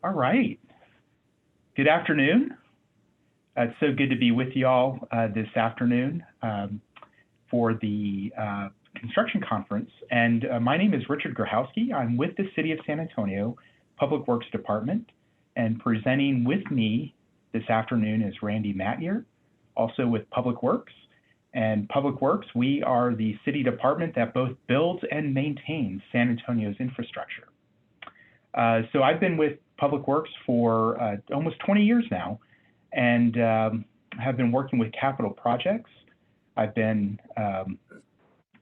All right. Good afternoon. It's so good to be with you all this afternoon for the construction conference. And my name is Richard Grahowski. I'm with the City of San Antonio Public Works Department. And presenting with me this afternoon is Randy Mattier, also with Public Works. And Public Works, we are the city department that both builds and maintains San Antonio's infrastructure. So I've been with Public Works for almost 20 years now, and have been working with capital projects. I've been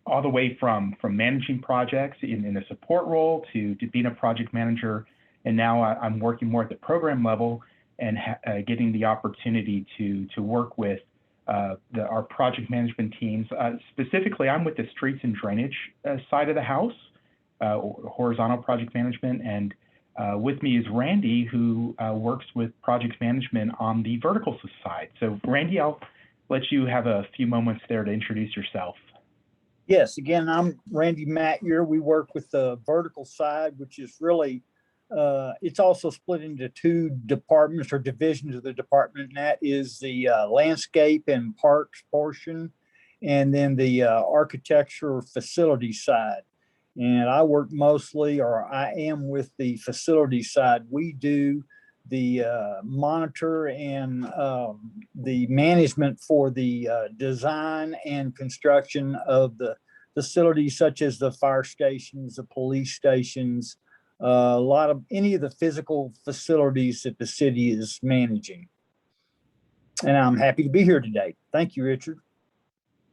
all the way from managing projects in a support role to being a project manager, and now I'm working more at the program level and getting the opportunity to work with our project management teams. Specifically, I'm with the streets and drainage side of the house, horizontal project management, and with me is Randy, who works with project management on the vertical side. So Randy, I'll let you have a few moments there to introduce yourself. Yes, again, I'm Randy Mattier. We work with the vertical side, which is really, it's also split into two departments or divisions of the department, and that is the landscape and parks portion, and then the architecture facility side. And I work mostly, or I am with the facility side. We do the monitor and the management for the design and construction of the facilities, such as the fire stations, the police stations, a lot of any of the physical facilities that the city is managing. And I'm happy to be here today. Thank you, Richard.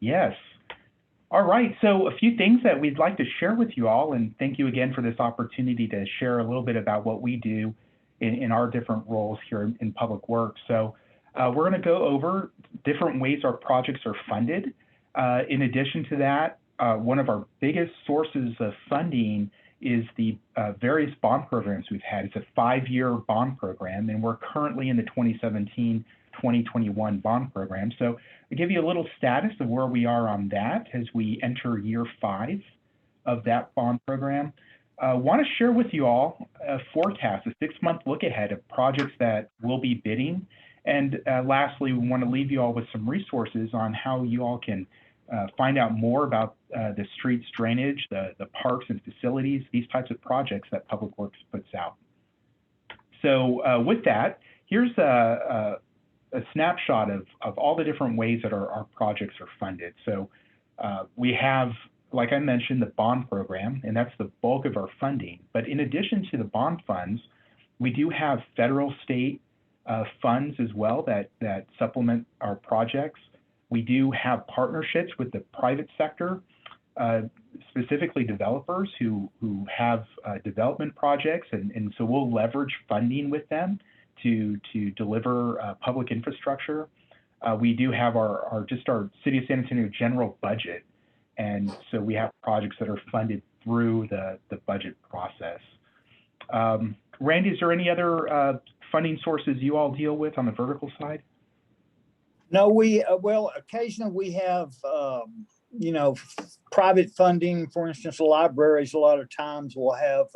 Yes. All right, so a few things that we'd like to share with you all, and thank you again for this opportunity to share a little bit about what we do in our different roles here in Public Works. So we're going to go over different ways our projects are funded. In addition to that, one of our biggest sources of funding is the various bond programs we've had. It's a 5-year bond program, and we're currently in the 2017-2021 bond program. So I'll give you a little status of where we are on that as we enter year 5 of that bond program. I want to share with you all a forecast, a 6-month look ahead of projects that we'll be bidding. And lastly, we want to leave you all with some resources on how you all can find out more about the streets drainage, the parks and facilities, these types of projects that Public Works puts out. So with that, here's a snapshot of all the different ways that our projects are funded. So we have, like I mentioned, the bond program, and that's the bulk of our funding. But in addition to the bond funds, we do have federal, state funds as well that supplement our projects. We do have partnerships with the private sector, specifically developers who have development projects, and so we'll leverage funding with them to deliver public infrastructure. We do have our City of San Antonio general budget, and so we have projects that are funded through the budget process. Randy, is there any other funding sources you all deal with on the vertical side? No, well, occasionally we have, private funding. For instance, libraries, a lot of times will have,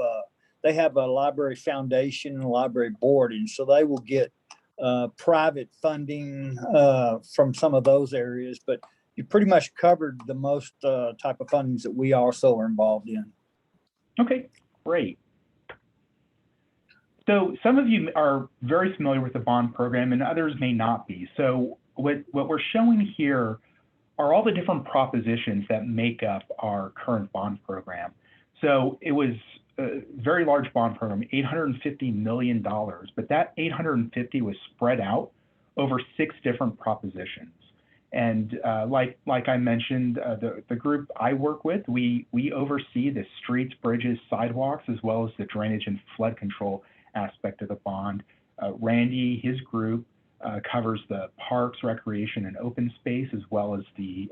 they have a library foundation and a library board, and so they will get private funding from some of those areas. But you pretty much covered the most type of fundings that we also are involved in. Okay, great. So some of you are very familiar with the bond program and others may not be. So what we're showing here are all the different propositions that make up our current bond program. So it was a very large bond program, $850 million, but that $850 was spread out over 6 different propositions. And like I mentioned, the group I work with, we oversee the streets, bridges, sidewalks, as well as the drainage and flood control aspect of the bond. Randy, his group, covers the parks, recreation, and open space, as well as the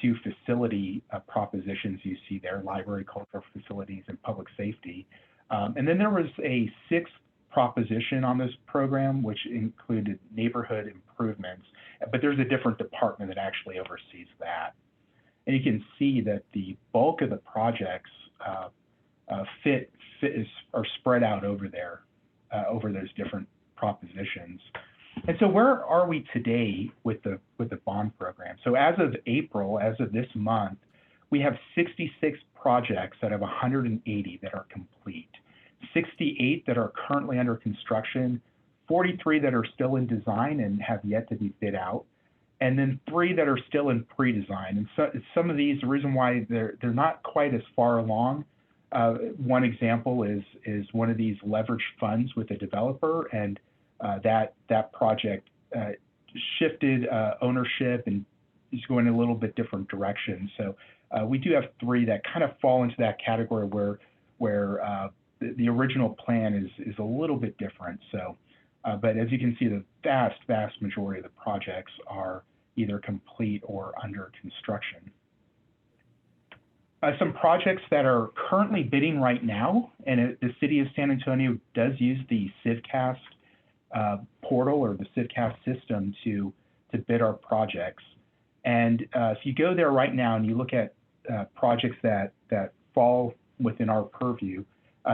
2 facility propositions you see there, library, cultural facilities, and public safety. And then there was a 6th proposition on this program, which included neighborhood improvements, but there's a different department that actually oversees that. And you can see that the bulk of the projects are spread out over there. over those different propositions. And so where are we today with the bond program? So as of April, as of this month, we have 66 projects out of 180 that are complete, 68 that are currently under construction, 43 that are still in design and have yet to be bid out, and then 3 that are still in pre-design. And so some of these, the reason why they're not quite as far along, one example is one of these leveraged funds with a developer, and that project shifted ownership and is going a little bit different direction. So we do have 3 that kind of fall into that category where the original plan is a little bit different. So, but as you can see, the vast majority of the projects are either complete or under construction. Some projects that are currently bidding right now, and the city of San Antonio does use the CivCast portal or the CivCast system to bid our projects. And if you go there right now and you look at projects that fall within our purview,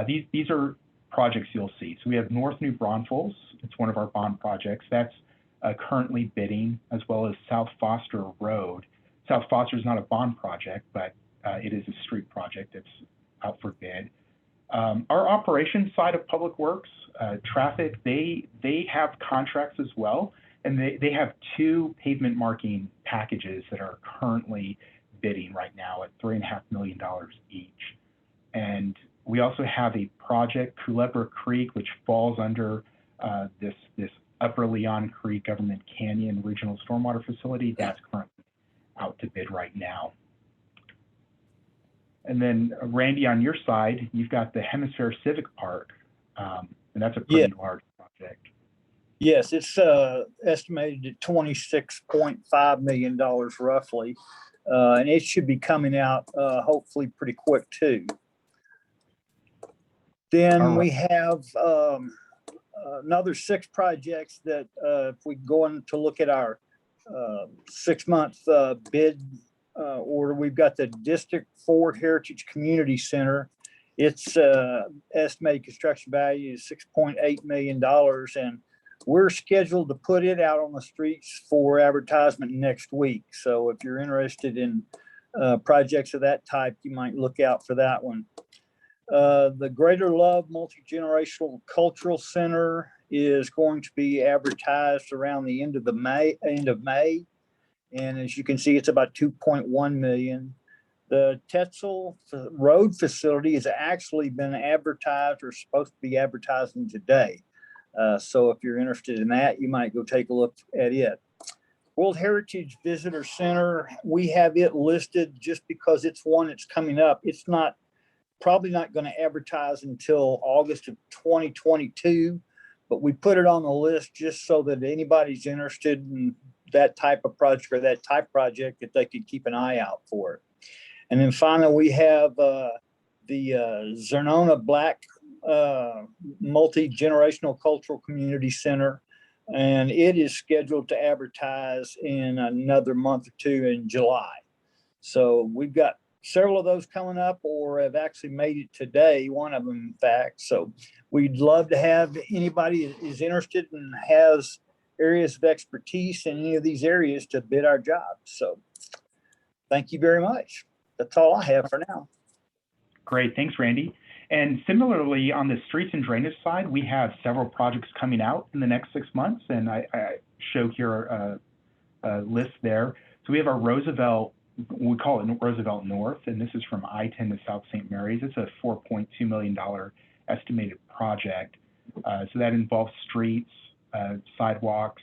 these are projects you'll see. So we have North New Braunfels. It's one of our bond projects. That's currently bidding, as well as South Foster Road. South Foster is not a bond project, but it is a street project that's out for bid. Our operations side of Public Works, traffic, they have contracts as well, and they have 2 pavement marking packages that are currently bidding right now at $3.5 million each. And we also have a project, Culebra Creek, which falls under this Upper Leon Creek Government Canyon Regional Stormwater Facility. That's currently out to bid right now. And then Randy, on your side, you've got the Hemisphere Civic Park, and that's a pretty large project. Yes, it's estimated at $26.5 million roughly, and it should be coming out hopefully pretty quick too. Then we have another 6 projects that if we go on to look at our 6-month bid order, we've got the District 4 Heritage Community Center. Its estimated construction value is $6.8 million, and we're scheduled to put it out on the streets for advertisement next week. So if you're interested in projects of that type, you might look out for that one. The Greater Love Multi-Generational Cultural Center is going to be advertised around the end of May. And as you can see, it's about 2.1 million. The Tetzel Road facility has actually been advertised or supposed to be advertising today. So if you're interested in that, you might go take a look at it. World Heritage Visitor Center, we have it listed just because it's one that's coming up. It's probably not going to advertise until August of 2022, but we put it on the list just so that anybody's interested in that type of project or that type project, that they could keep an eye out for it. And then finally, we have the Zernona Black Multi-Generational Cultural Community Center, and it is scheduled to advertise in another month or 2 in July. So we've got several of those coming up, or have actually made it today, one of them in fact. So we'd love to have anybody that is interested and has areas of expertise in any of these areas to bid our jobs. So thank you very much. That's all I have for now. Great, thanks, Randy. And similarly, on the streets and drainage side, we have several projects coming out in the next 6 months, and I show here a list there. So we have our Roosevelt, we call it Roosevelt North, and this is from I-10 to South St. Mary's. It's a $4.2 million estimated project. So that involves streets, sidewalks,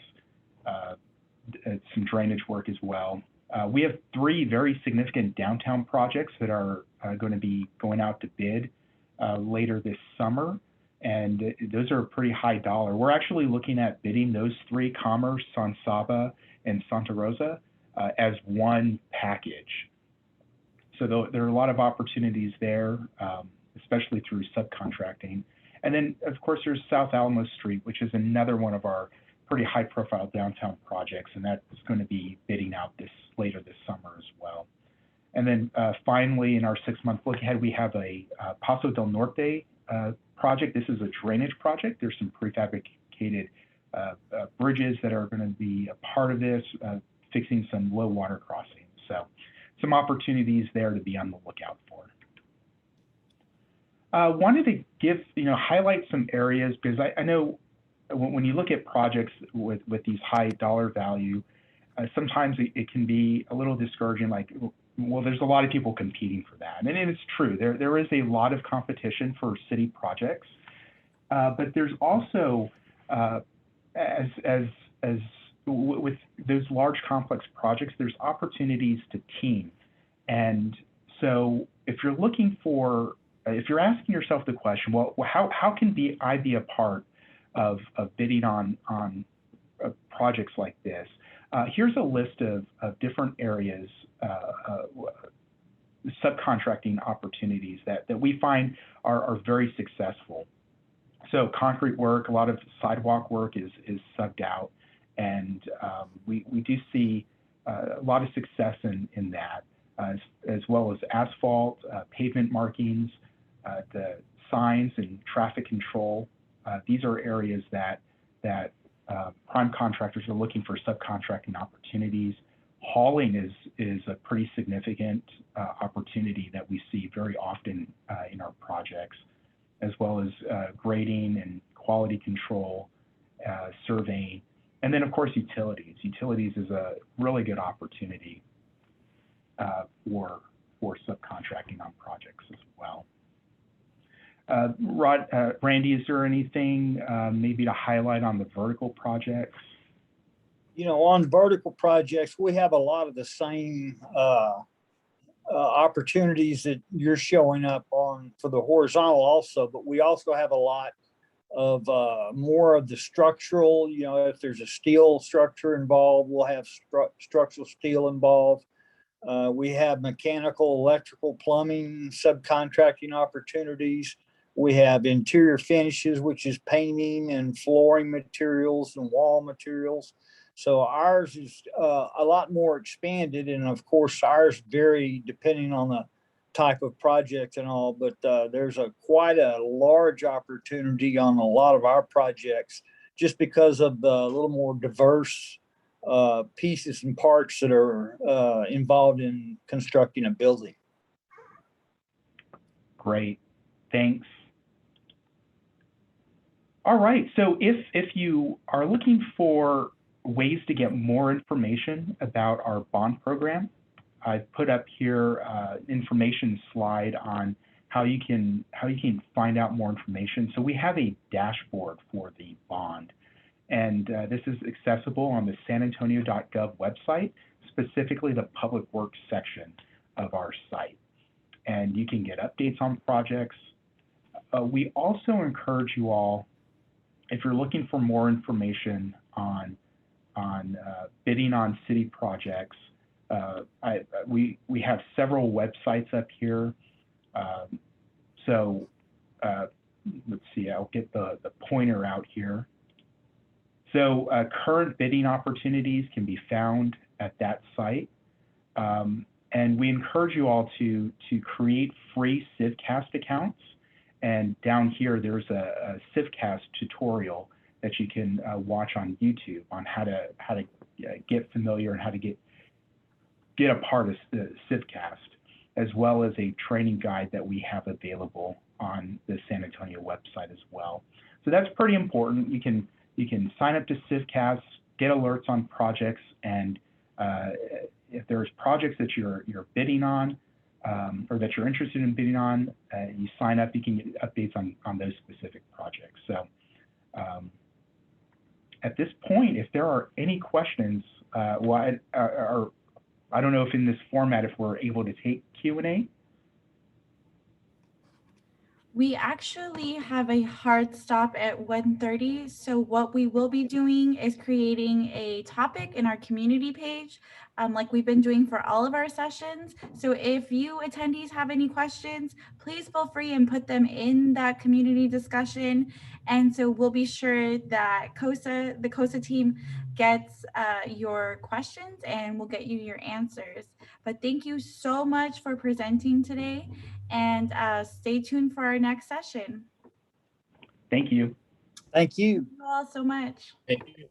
some drainage work as well. We have 3 very significant downtown projects that are going to be going out to bid later this summer, and those are pretty high dollar. We're actually looking at bidding those 3, Commerce, San Saba, and Santa Rosa, as one package. So there are a lot of opportunities there, especially through subcontracting. And then, of course, there's South Alamo Street, which is another one of our pretty high-profile downtown projects, and that's going to be bidding out later this summer as well. And then finally, in our 6-month look ahead, we have a Paso del Norte project, this is a drainage project. There's some prefabricated bridges that are going to be a part of this, fixing some low water crossings. So some opportunities there to be on the lookout for. Wanted to give, highlight some areas because I know when you look at projects with these high dollar value, sometimes it can be a little discouraging, like, well, there's a lot of people competing for that. And it's true, there is a lot of competition for city projects, but there's also, with those large complex projects, there's opportunities to team. And so if you're looking for, if you're asking yourself the question, well, how can I be a part of bidding on projects like this? Here's a list of different areas, subcontracting opportunities that we find are very successful. So concrete work, a lot of sidewalk work is subbed out, and we do see a lot of success in that, as well as asphalt, pavement markings, the signs and traffic control. These are areas that prime contractors are looking for subcontracting opportunities. Hauling is a pretty significant opportunity that we see very often in our projects, as well as grading and quality control, surveying, and then of course utilities. Utilities is a really good opportunity for subcontracting on projects as well. Randy, is there anything maybe to highlight on the vertical projects? On vertical projects, we have a lot of the same opportunities that you're showing up on for the horizontal also, but we also have a lot of more of the structural, if there's a steel structure involved, we'll have structural steel involved. We have mechanical, electrical, plumbing, subcontracting opportunities. We have interior finishes, which is painting and flooring materials and wall materials. So ours is a lot more expanded, and of course ours vary depending on the type of project and all, but there's quite a large opportunity on a lot of our projects just because of the little more diverse pieces and parts that are involved in constructing a building. Great, thanks. All right, so if you are looking for ways to get more information about our bond program, I've put up here information slide on how you can find out more information. So we have a dashboard for the bond, and this is accessible on the sanantonio.gov website, specifically the public works section of our site. And you can get updates on projects. We also encourage you all, if you're looking for more information on bidding on city projects, we have several websites up here. So let's see, I'll get the pointer out here. So current bidding opportunities can be found at that site. And we encourage you all to create free CivCast accounts. And down here, there's a CivCast tutorial that you can watch on YouTube on how to get familiar and how to get a part of the CivCast, as well as a training guide that we have available on the San Antonio website as well. So that's pretty important. You can sign up to CivCast, get alerts on projects, and if there's projects that you're bidding on or that you're interested in bidding on, you sign up, you can get updates on those specific projects. So at this point, if there are any questions, I don't know if in this format, if we're able to take Q&A. We actually have a hard stop at 1:30. So what we will be doing is creating a topic in our community page, like we've been doing for all of our sessions. So if you attendees have any questions, please feel free and put them in that community discussion. And so we'll be sure that the CoSA team gets your questions and we'll get you your answers. But thank you so much for presenting today, and stay tuned for our next session. Thank you. Thank you. Thank you all so much. Thank you.